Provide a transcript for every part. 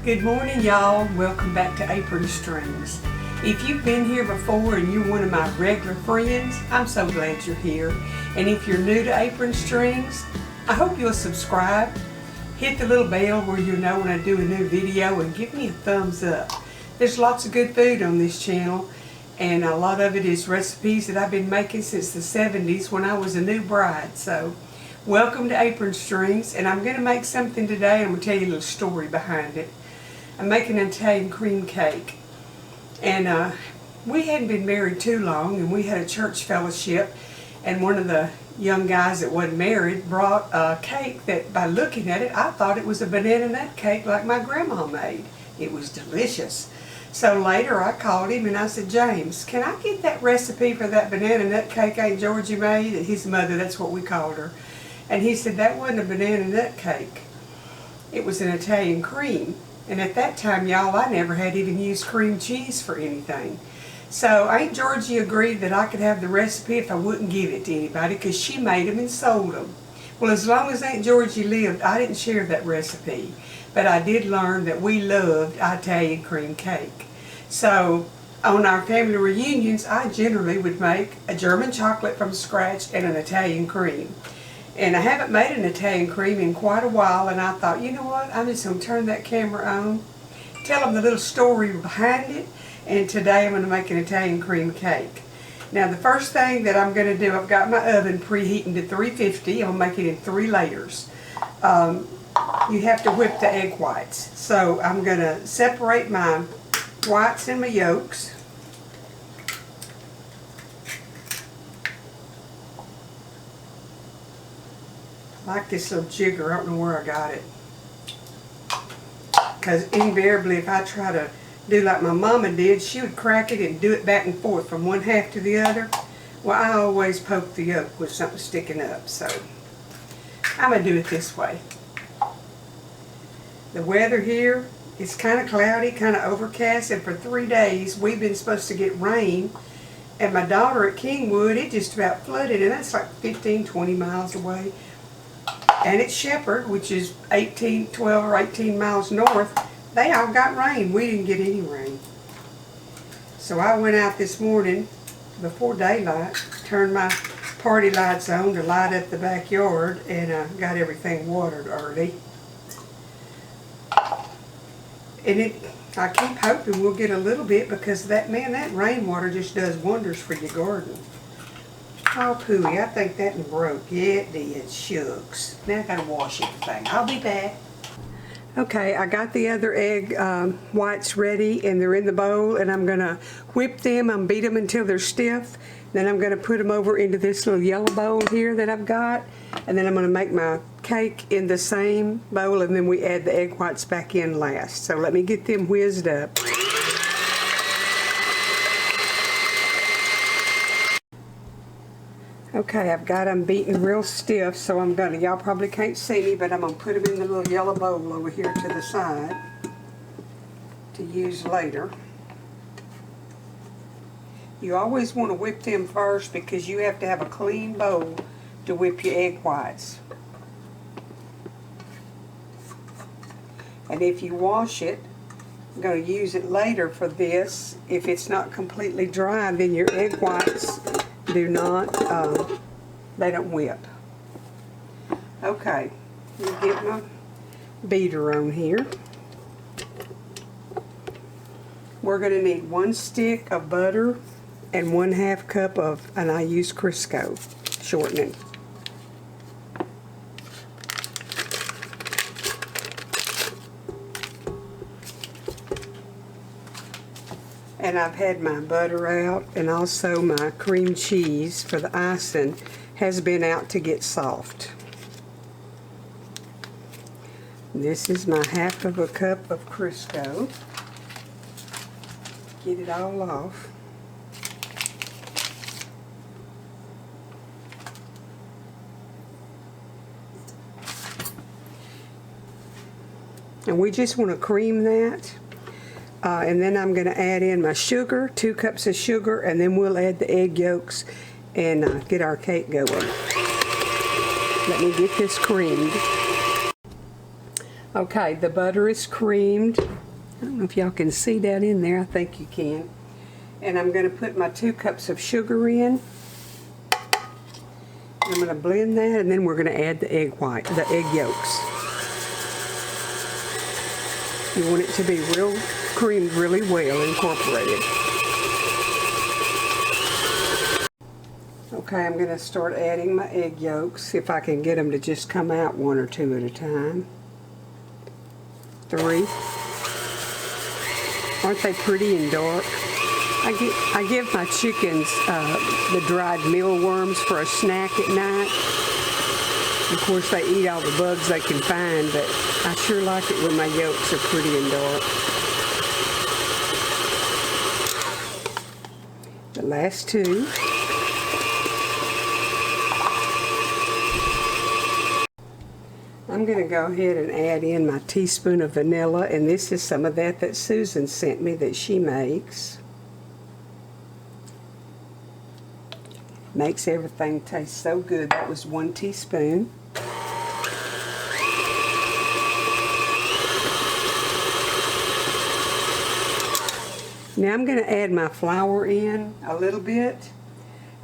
Good morning, y'all. Welcome back to Apron Strings. If you've been here before and you're one of my regular friends, I'm so glad you're here. And if you're new to Apron Strings, I hope you'll subscribe. Hit the little bell where you'll know when I do a new video and give me a thumbs up. There's lots of good food on this channel, and a lot of it is recipes that I've been making since the 70s when I was a new bride. So welcome to Apron Strings, and I'm going to make something today. I'm going to tell you a little story behind it. I'm making an Italian cream cake, and we hadn't been married too long, and we had a church fellowship, and one of the young guys that wasn't married brought a cake that, by looking at it, I thought it was a banana nut cake like my grandma made. It was delicious. So later I called him and I said, James, can I get that recipe for that banana nut cake Aunt Georgie made? His mother, that's what we called her. And he said that wasn't a banana nut cake. It was an Italian cream. And at that time, y'all, I never had even used cream cheese for anything. So Aunt Georgie agreed that I could have the recipe if I wouldn't give it to anybody, because she made them and sold them. Well, as long as Aunt Georgie lived, I didn't share that recipe. But I did learn that we loved Italian cream cake. So on our family reunions, I generally would make a German chocolate from scratch and an Italian cream. And I haven't made an Italian cream in quite a while, and I thought, you know what, I'm just going to turn that camera on, tell them the little story behind it, and today I'm going to make an Italian cream cake. Now the first thing that I'm going to do, I've got my oven preheating to 350. I'll make it in 3 layers. You have to whip the egg whites. So I'm going to separate my whites and my yolks. I like this little jigger. I don't know where I got it. Because invariably, if I try to do like my mama did, she would crack it and do it back and forth from one half to the other. Well, I always poke the yolk with something sticking up. So I'm going to do it this way. The weather here is kind of cloudy, kind of overcast, and for 3 days we've been supposed to get rain. And my daughter at Kingwood, it just about flooded, and that's like 15, 20 miles away. And at Shepherd, which is 12 or 18 miles north, they all got rain. We didn't get any rain. So I went out this morning before daylight, turned my party lights on to light up the backyard, and got everything watered early. And I keep hoping we'll get a little bit, because that rainwater just does wonders for your garden. Oh, pooey, I think that one broke. Yeah, it did. Shucks. Now I gotta wash everything. I'll be back. Okay, I got the other egg whites ready, and they're in the bowl, and I'm gonna whip them. I'm beat them until they're stiff. Then I'm gonna put them over into this little yellow bowl here that I've got, and then I'm gonna make my cake in the same bowl, and then we add the egg whites back in last. So let me get them whizzed up. Okay, I've got them beaten real stiff, so I'm gonna, y'all probably can't see me, but I'm gonna put them in the little yellow bowl over here to the side to use later. You always want to whip them first, because you have to have a clean bowl to whip your egg whites. And if you wash it, I'm going to use it later for this. If it's not completely dry, then your egg whites do not, they don't whip. Okay, let me get my beater on here. We're going to need 1 stick of butter and 1/2 cup of, and I use Crisco shortening. And I've had my butter out, and also my cream cheese for the icing has been out to get soft. This is my 1/2 cup of Crisco. Get it all off. And we just want to cream that. And then I'm going to add in my sugar, 2 cups of sugar, and then we'll add the egg yolks and get our cake going. Let me get this creamed. Okay, the butter is creamed. I don't know if y'all can see that in there. I think you can. And I'm going to put my 2 cups of sugar in. I'm going to blend that, and then we're going to add the egg yolks. You want it to be creamed really well, incorporated. Okay, I'm going to start adding my egg yolks, see if I can get them to just come out 1 or 2 at a time. 3. Aren't they pretty and dark? I give my chickens the dried mealworms for a snack at night. Of course, they eat all the bugs they can find, but I sure like it when my yolks are pretty and dark. The last 2. I'm going to go ahead and add in my teaspoon of vanilla, and this is some of that Susan sent me that she makes. Makes everything taste so good. That was 1 teaspoon. Now I'm going to add my flour in a little bit,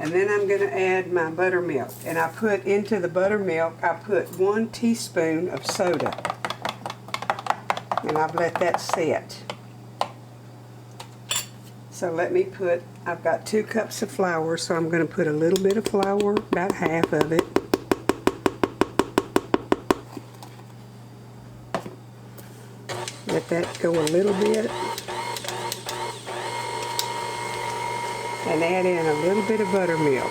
and then I'm going to add my buttermilk. And I put into the buttermilk, I put 1 teaspoon of soda. And I've let that set. So I've got 2 cups of flour, so I'm going to put a little bit of flour, about half of it. Let that go a little bit. And add in a little bit of buttermilk.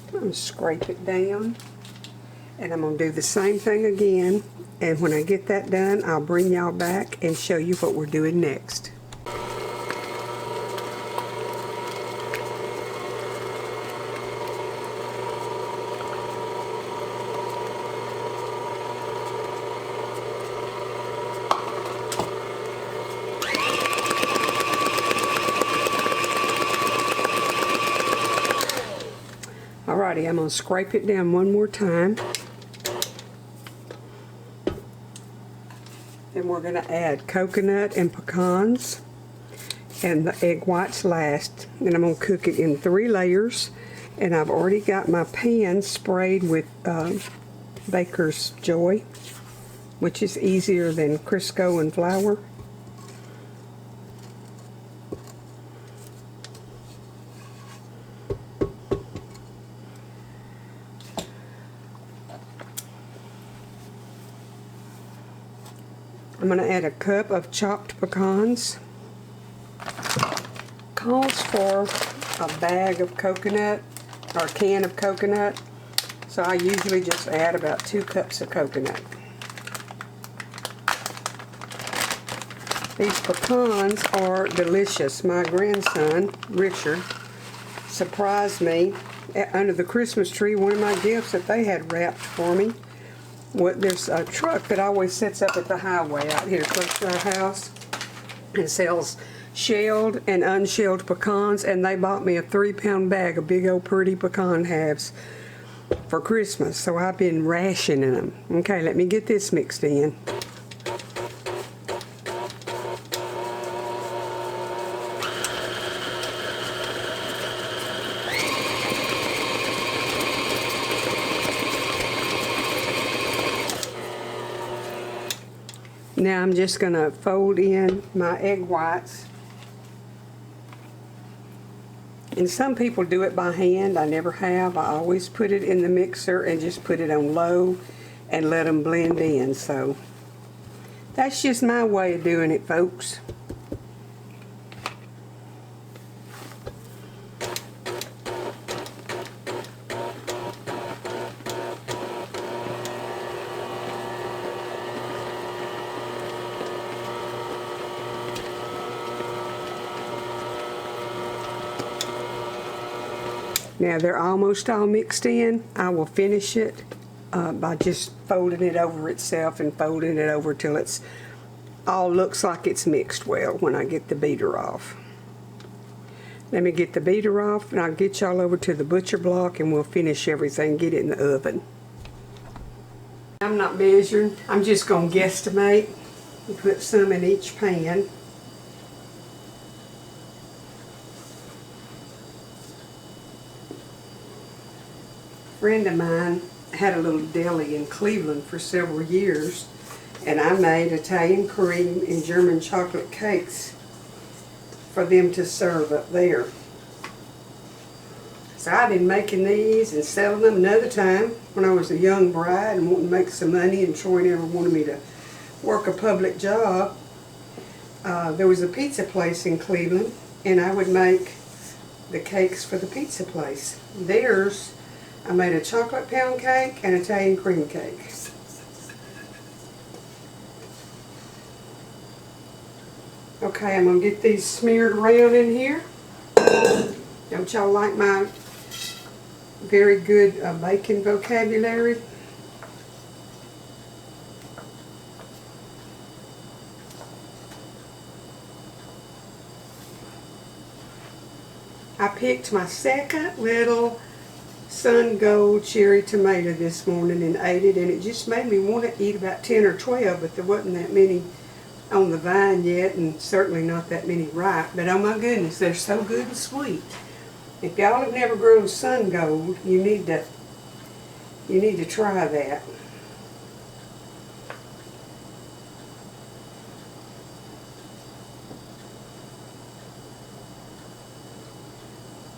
I'm going to scrape it down, and I'm going to do the same thing again, and when I get that done, I'll bring y'all back and show you what we're doing next. Alrighty, I'm going to scrape it down one more time. Then we're going to add coconut and pecans and the egg whites last. And I'm going to cook it in 3 layers. And I've already got my pan sprayed with Baker's Joy, which is easier than Crisco and flour. I'm going to add a cup of chopped pecans. Calls for a bag of coconut or a can of coconut, so I usually just add about 2 cups of coconut. These pecans are delicious. My grandson, Richard, surprised me under the Christmas tree. One of my gifts that they had wrapped for me. There's a truck that always sits up at the highway out here close to our house and sells shelled and unshelled pecans, and they bought me a 3-pound bag of big old pretty pecan halves for Christmas, so I've been rationing them. Okay, let me get this mixed in. Now I'm just going to fold in my egg whites. And some people do it by hand. I never have. I always put it in the mixer and just put it on low and let them blend in. So that's just my way of doing it, folks. Now they're almost all mixed in. I will finish it by just folding it over itself and folding it over till it's all looks like it's mixed well when I get the beater off. Let me get the beater off and I'll get y'all over to the butcher block and we'll finish everything, get it in the oven. I'm not measuring, I'm just going to guesstimate and put some in each pan. A friend of mine had a little deli in Cleveland for several years, and I made Italian cream and German chocolate cakes for them to serve up there. So I've been making these and selling them another time when I was a young bride and wanting to make some money, and Troy never wanted me to work a public job. There was a pizza place in Cleveland, and I would make the cakes for the pizza place. Theirs, I made a chocolate pound cake and Italian cream cake. Okay, I'm going to get these smeared around in here. Don't y'all like my very good baking vocabulary? I picked my second little sun gold cherry tomato this morning and ate it, and it just made me want to eat about 10 or 12, but there wasn't that many on the vine yet, and certainly not that many ripe. But oh my goodness, they're so good and sweet. If y'all have never grown sun gold, you need to try that.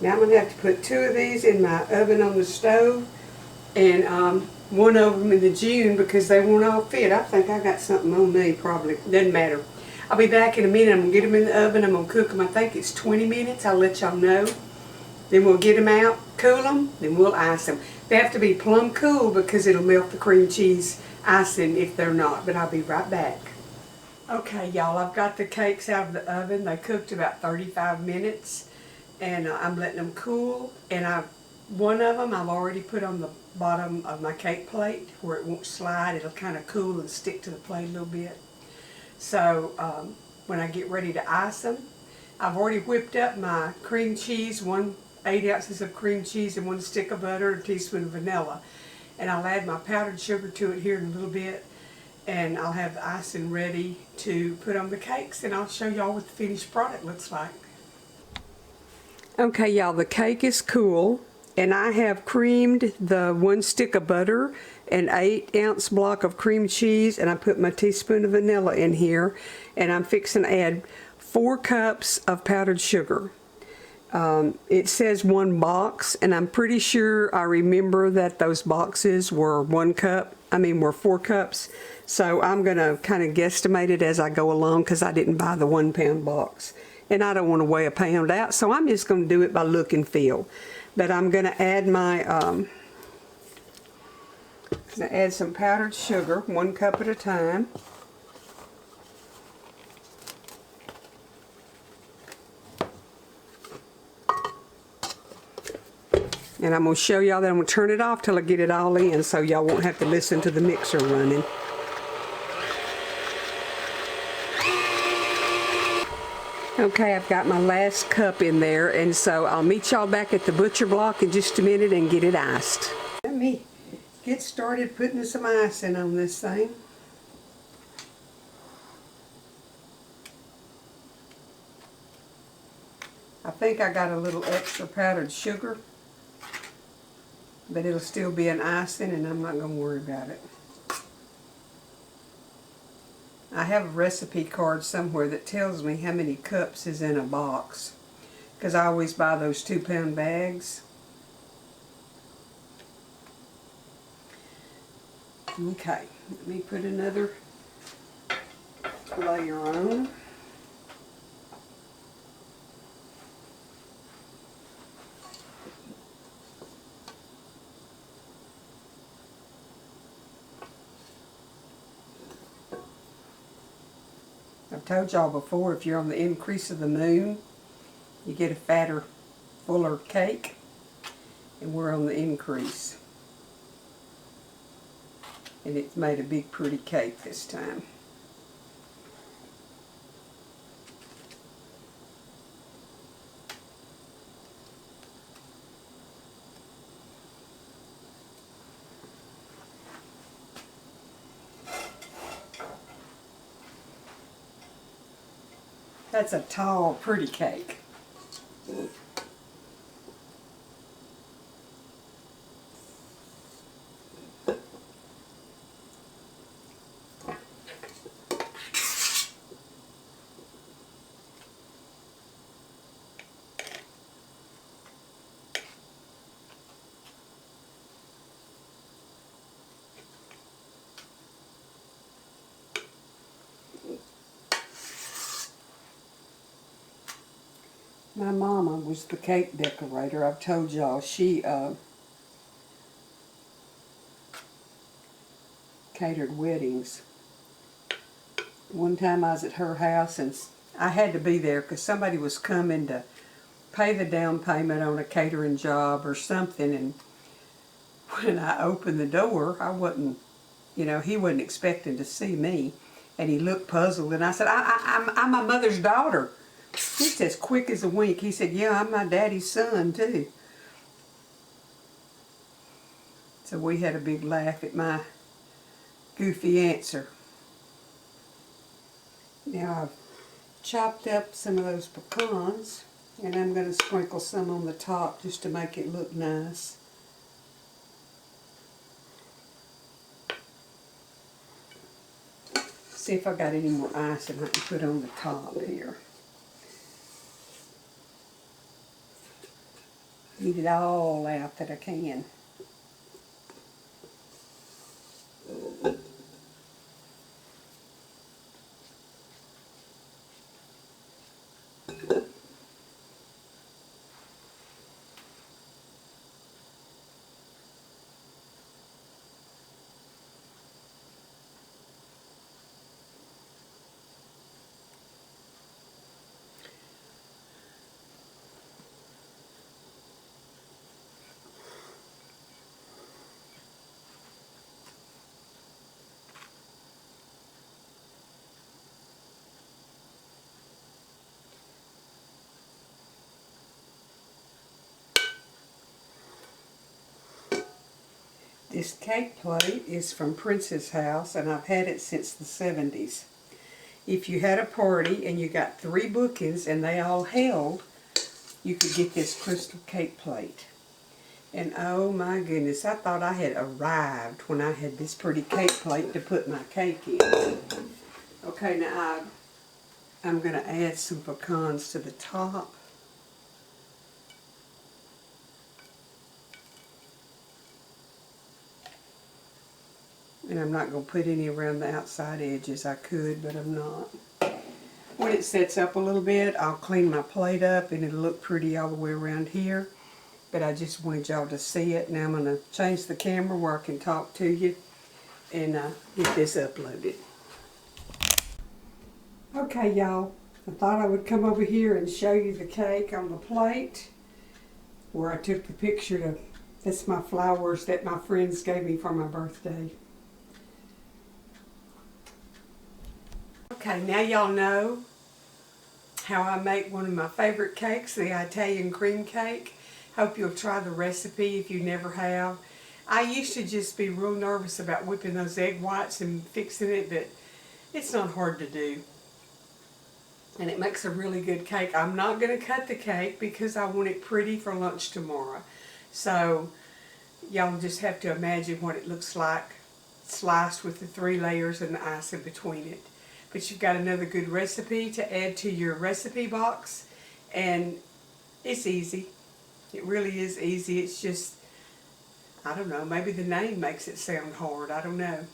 Now I'm going to have to put 2 of these in my oven on the stove, and one of them in the June because they won't all fit. I think I got something on me probably. Doesn't matter. I'll be back in a minute. I'm going to get them in the oven. I'm going to cook them. I think it's 20 minutes. I'll let y'all know. Then we'll get them out, cool them, then we'll ice them. They have to be plumb cool because it'll melt the cream cheese icing if they're not. But I'll be right back. Okay, y'all, I've got the cakes out of the oven. They cooked about 35 minutes. And I'm letting them cool, and one of them I've already put on the bottom of my cake plate where it won't slide. It'll kind of cool and stick to the plate a little bit. So when I get ready to ice them, I've already whipped up my cream cheese, 8 ounces of cream cheese and 1 stick of butter, a teaspoon of vanilla. And I'll add my powdered sugar to it here in a little bit, and I'll have the icing ready to put on the cakes, and I'll show y'all what the finished product looks like. Okay, y'all, the cake is cool, and I have creamed the 1 stick of butter, an 8-ounce block of cream cheese, and I put my teaspoon of vanilla in here, and I'm fixing to add 4 cups of powdered sugar. It says 1 box, and I'm pretty sure I remember that those boxes were 4 cups. So I'm going to kind of guesstimate it as I go along because I didn't buy the 1 pound box. And I don't want to weigh a pound out, so I'm just going to do it by look and feel. But I'm going to add some powdered sugar, 1 cup at a time. And I'm going to show y'all that I'm going to turn it off till I get it all in, so y'all won't have to listen to the mixer running. Okay, I've got my last cup in there, and so I'll meet y'all back at the butcher block in just a minute and get it iced. Let me get started putting some icing on this thing. I think I got a little extra powdered sugar, but it'll still be an icing, and I'm not going to worry about it. I have a recipe card somewhere that tells me how many cups is in a box, because I always buy those 2 pound bags. Okay, let me put another layer on. I've told y'all before, if you're on the increase of the moon, you get a fatter, fuller cake, and we're on the increase. And it's made a big pretty cake this time. That's a tall, pretty cake. My mama was the cake decorator. I've told y'all she catered weddings. One time I was at her house and I had to be there because somebody was coming to pay the down payment on a catering job or something, and when I opened the door, I wasn't, he wasn't expecting to see me, and he looked puzzled, and I said, I'm my mother's daughter. He's as quick as a wink. He said, yeah, I'm my daddy's son, too. So we had a big laugh at my goofy answer. Now I've chopped up some of those pecans, and I'm going to sprinkle some on the top just to make it look nice. See if I got any more icing I can put on the top here. Eat it all out that I can. This cake plate is from Prince's house, and I've had it since the 70s. If you had a party and you got 3 bookings and they all held, you could get this crystal cake plate. And oh my goodness, I thought I had arrived when I had this pretty cake plate to put my cake in. Okay, now I'm going to add some pecans to the top. And I'm not going to put any around the outside edges. I could, but I'm not. When it sets up a little bit, I'll clean my plate up and it'll look pretty all the way around here. But I just wanted y'all to see it. Now I'm going to change the camera where I can talk to you and get this uploaded. Okay, y'all. I thought I would come over here and show you the cake on the plate where I took the picture. That's my flowers that my friends gave me for my birthday. Okay, now y'all know how I make one of my favorite cakes, the Italian cream cake. Hope you'll try the recipe if you never have. I used to just be real nervous about whipping those egg whites and fixing it, but it's not hard to do. And it makes a really good cake. I'm not going to cut the cake because I want it pretty for lunch tomorrow. So y'all just have to imagine what it looks like sliced with the 3 layers and the icing between it. But you've got another good recipe to add to your recipe box, and it's easy. It really is easy. It's just, I don't know, maybe the name makes it sound hard. I don't know.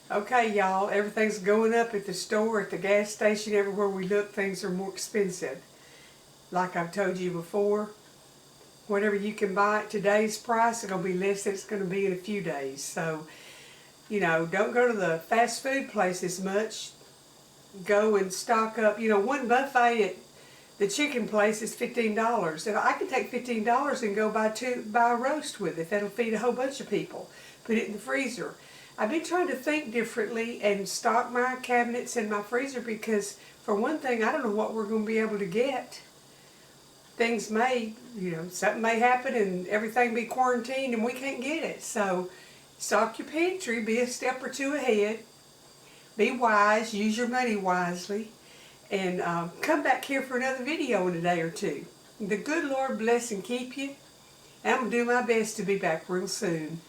Okay, y'all, everything's going up at the store, at the gas station, everywhere we look, things are more expensive. Like I've told you before, whatever you can buy at today's price, it'll be less than it's going to be in a few days. So, don't go to the fast food places much. Go and stock up. One buffet at the chicken place is $15. And I can take $15 and go buy a roast with it. That'll feed a whole bunch of people. Put it in the freezer. I've been trying to think differently and stock my cabinets and my freezer because, for one thing, I don't know what we're going to be able to get. Things may, something may happen and everything be quarantined and we can't get it. So stock your pantry, be a step or two ahead, be wise, use your money wisely, and come back here for another video in a day or two. The good Lord bless and keep you. And I'm going to do my best to be back real soon.